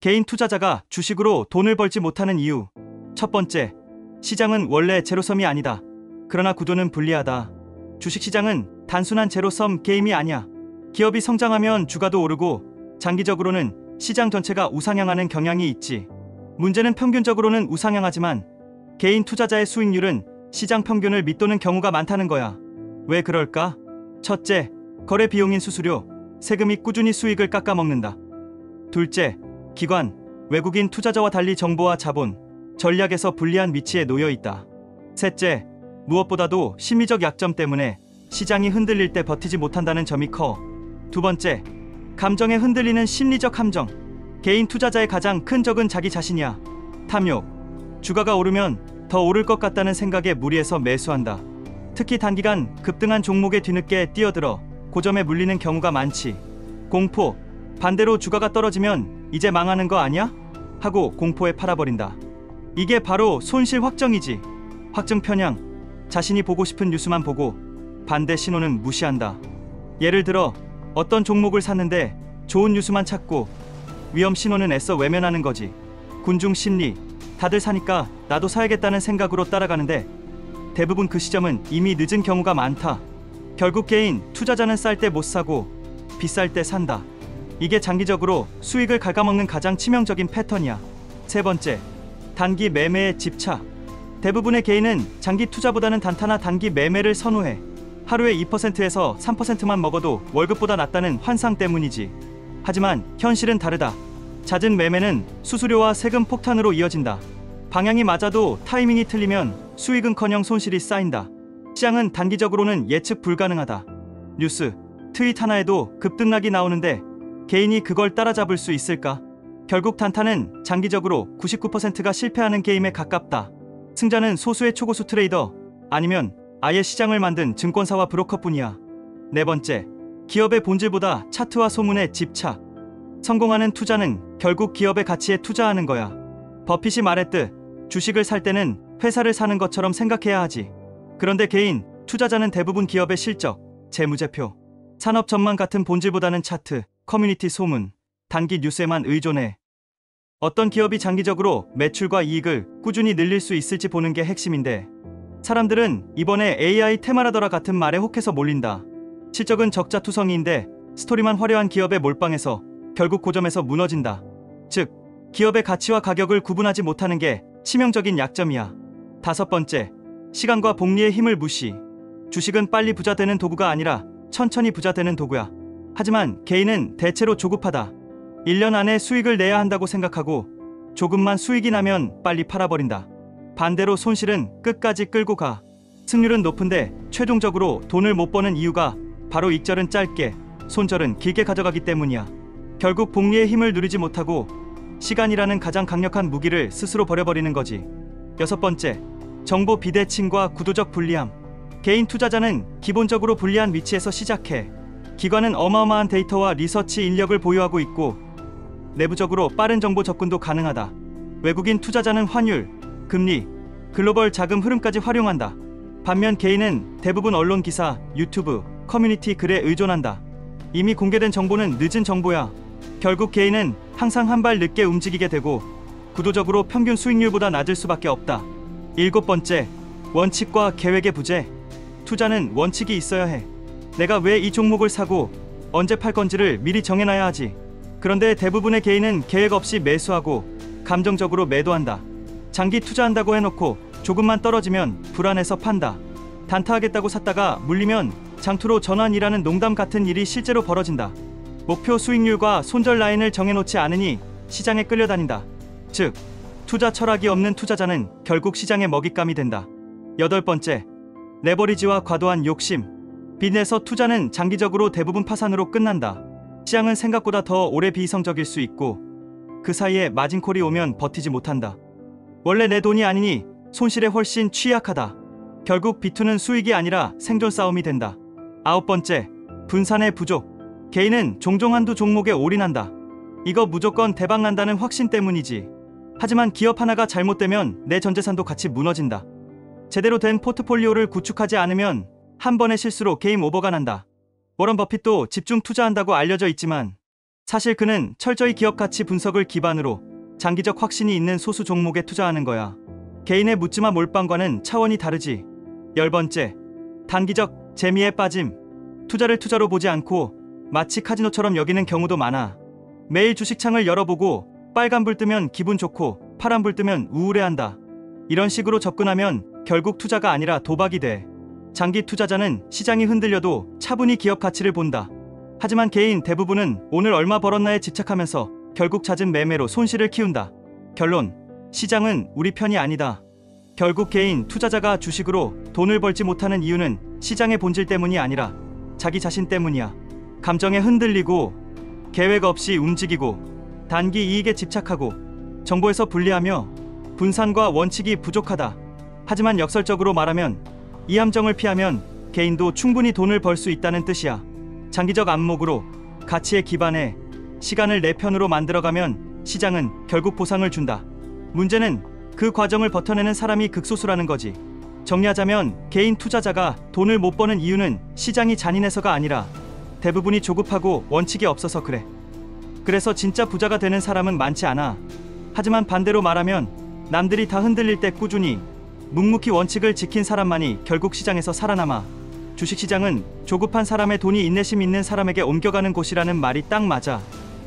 개인 투자자가 주식으로 돈을 벌지 못하는 이유. 첫 번째, 시장은 원래 제로섬이 아니다. 그러나 구조는 불리하다. 주식시장은 단순한 제로섬 게임이 아니야. 기업이 성장하면 주가도 오르고 장기적으로는 시장 전체가 우상향하는 경향이 있지. 문제는 평균적으로는 우상향하지만 개인 투자자의 수익률은 시장 평균을 밑도는 경우가 많다는 거야. 왜 그럴까? 첫째, 거래 비용인 수수료, 세금이 꾸준히 수익을 깎아먹는다. 둘째, 기관, 외국인 투자자와 달리 정보와 자본, 전략에서 불리한 위치에 놓여 있다. 셋째, 무엇보다도 심리적 약점 때문에 시장이 흔들릴 때 버티지 못한다는 점이 커. 두 번째, 감정에 흔들리는 심리적 함정. 개인 투자자의 가장 큰 적은 자기 자신이야. 탐욕, 주가가 오르면 더 오를 것 같다는 생각에 무리해서 매수한다. 특히 단기간 급등한 종목에 뒤늦게 뛰어들어 고점에 물리는 경우가 많지. 공포, 반대로 주가가 떨어지면 이제 망하는 거 아니야? 하고 공포에 팔아버린다. 이게 바로 손실 확정이지. 확증 편향, 자신이 보고 싶은 뉴스만 보고 반대 신호는 무시한다. 예를 들어 어떤 종목을 샀는데 좋은 뉴스만 찾고 위험 신호는 애써 외면하는 거지. 군중 심리, 다들 사니까 나도 사야겠다는 생각으로 따라가는데 대부분 그 시점은 이미 늦은 경우가 많다. 결국 개인 투자자는 쌀 때 못 사고 비쌀 때 산다. 이게 장기적으로 수익을 갉아먹는 가장 치명적인 패턴이야. 세 번째, 단기 매매에 집착. 대부분의 개인은 장기 투자보다는 단타나 단기 매매를 선호해. 하루에 2%에서 3%만 먹어도 월급보다 낫다는 환상 때문이지. 하지만 현실은 다르다. 잦은 매매는 수수료와 세금 폭탄으로 이어진다. 방향이 맞아도 타이밍이 틀리면 수익은커녕 손실이 쌓인다. 시장은 단기적으로는 예측 불가능하다. 뉴스, 트윗 하나에도 급등락이 나오는데 개인이 그걸 따라잡을 수 있을까? 결국 단타는 장기적으로 99%가 실패하는 게임에 가깝다. 승자는 소수의 초고수 트레이더, 아니면 아예 시장을 만든 증권사와 브로커뿐이야. 네 번째, 기업의 본질보다 차트와 소문에 집착. 성공하는 투자는 결국 기업의 가치에 투자하는 거야. 버핏이 말했듯 주식을 살 때는 회사를 사는 것처럼 생각해야 하지. 그런데 개인 투자자는 대부분 기업의 실적, 재무제표, 산업 전망 같은 본질보다는 차트, 커뮤니티 소문, 단기 뉴스에만 의존해. 어떤 기업이 장기적으로 매출과 이익을 꾸준히 늘릴 수 있을지 보는 게 핵심인데, 사람들은 이번에 AI 테마라더라 같은 말에 혹해서 몰린다. 실적은 적자투성이인데 스토리만 화려한 기업에 몰빵해서 결국 고점에서 무너진다. 즉, 기업의 가치와 가격을 구분하지 못하는 게 치명적인 약점이야. 다섯 번째, 시간과 복리의 힘을 무시. 주식은 빨리 부자 되는 도구가 아니라 천천히 부자 되는 도구야. 하지만 개인은 대체로 조급하다. 1년 안에 수익을 내야 한다고 생각하고 조금만 수익이 나면 빨리 팔아버린다. 반대로 손실은 끝까지 끌고 가. 승률은 높은데 최종적으로 돈을 못 버는 이유가 바로 익절은 짧게, 손절은 길게 가져가기 때문이야. 결국 복리의 힘을 누리지 못하고 시간이라는 가장 강력한 무기를 스스로 버려버리는 거지. 여섯 번째, 정보 비대칭과 구도적 불리함. 개인 투자자는 기본적으로 불리한 위치에서 시작해. 기관은 어마어마한 데이터와 리서치 인력을 보유하고 있고 내부적으로 빠른 정보 접근도 가능하다. 외국인 투자자는 환율, 금리, 글로벌 자금 흐름까지 활용한다. 반면 개인은 대부분 언론 기사, 유튜브, 커뮤니티 글에 의존한다. 이미 공개된 정보는 늦은 정보야. 결국 개인은 항상 한 발 늦게 움직이게 되고 구도적으로 평균 수익률보다 낮을 수밖에 없다. 일곱 번째, 원칙과 계획의 부재. 투자는 원칙이 있어야 해. 내가 왜 이 종목을 사고 언제 팔 건지를 미리 정해놔야 하지. 그런데 대부분의 개인은 계획 없이 매수하고 감정적으로 매도한다. 장기 투자한다고 해놓고 조금만 떨어지면 불안해서 판다. 단타하겠다고 샀다가 물리면 장투로 전환이라는 농담 같은 일이 실제로 벌어진다. 목표 수익률과 손절 라인을 정해놓지 않으니 시장에 끌려다닌다. 즉, 투자 철학이 없는 투자자는 결국 시장의 먹잇감이 된다. 여덟 번째, 레버리지와 과도한 욕심. 빚내서 투자는 장기적으로 대부분 파산으로 끝난다. 시장은 생각보다 더 오래 비이성적일 수 있고 그 사이에 마진콜이 오면 버티지 못한다. 원래 내 돈이 아니니 손실에 훨씬 취약하다. 결국 비투는 수익이 아니라 생존 싸움이 된다. 아홉 번째, 분산의 부족. 개인은 종종 한두 종목에 올인한다. 이거 무조건 대박 난다는 확신 때문이지. 하지만 기업 하나가 잘못되면 내 전 재산도 같이 무너진다. 제대로 된 포트폴리오를 구축하지 않으면 한 번의 실수로 게임 오버가 난다. 워런 버핏도 집중 투자한다고 알려져 있지만 사실 그는 철저히 기업 가치 분석을 기반으로 장기적 확신이 있는 소수 종목에 투자하는 거야. 개인의 묻지마 몰빵과는 차원이 다르지. 10번째, 단기적 재미에 빠짐. 투자를 투자로 보지 않고 마치 카지노처럼 여기는 경우도 많아. 매일 주식창을 열어보고 빨간불 뜨면 기분 좋고 파란불 뜨면 우울해한다. 이런 식으로 접근하면 결국 투자가 아니라 도박이 돼. 장기 투자자는 시장이 흔들려도 차분히 기업 가치를 본다. 하지만 개인 대부분은 오늘 얼마 벌었나에 집착하면서 결국 잦은 매매로 손실을 키운다. 결론, 시장은 우리 편이 아니다. 결국 개인 투자자가 주식으로 돈을 벌지 못하는 이유는 시장의 본질 때문이 아니라 자기 자신 때문이야. 감정에 흔들리고 계획 없이 움직이고 단기 이익에 집착하고 정보에서 분리하며 분산과 원칙이 부족하다. 하지만 역설적으로 말하면 이 함정을 피하면 개인도 충분히 돈을 벌 수 있다는 뜻이야. 장기적 안목으로 가치에 기반해 시간을 내 편으로 만들어가면 시장은 결국 보상을 준다. 문제는 그 과정을 버텨내는 사람이 극소수라는 거지. 정리하자면 개인 투자자가 돈을 못 버는 이유는 시장이 잔인해서가 아니라 대부분이 조급하고 원칙이 없어서 그래. 그래서 진짜 부자가 되는 사람은 많지 않아. 하지만 반대로 말하면 남들이 다 흔들릴 때 꾸준히 묵묵히 원칙을 지킨 사람만이 결국 시장에서 살아남아. 주식시장은 조급한 사람의 돈이 인내심 있는 사람에게 옮겨가는 곳이라는 말이 딱 맞아.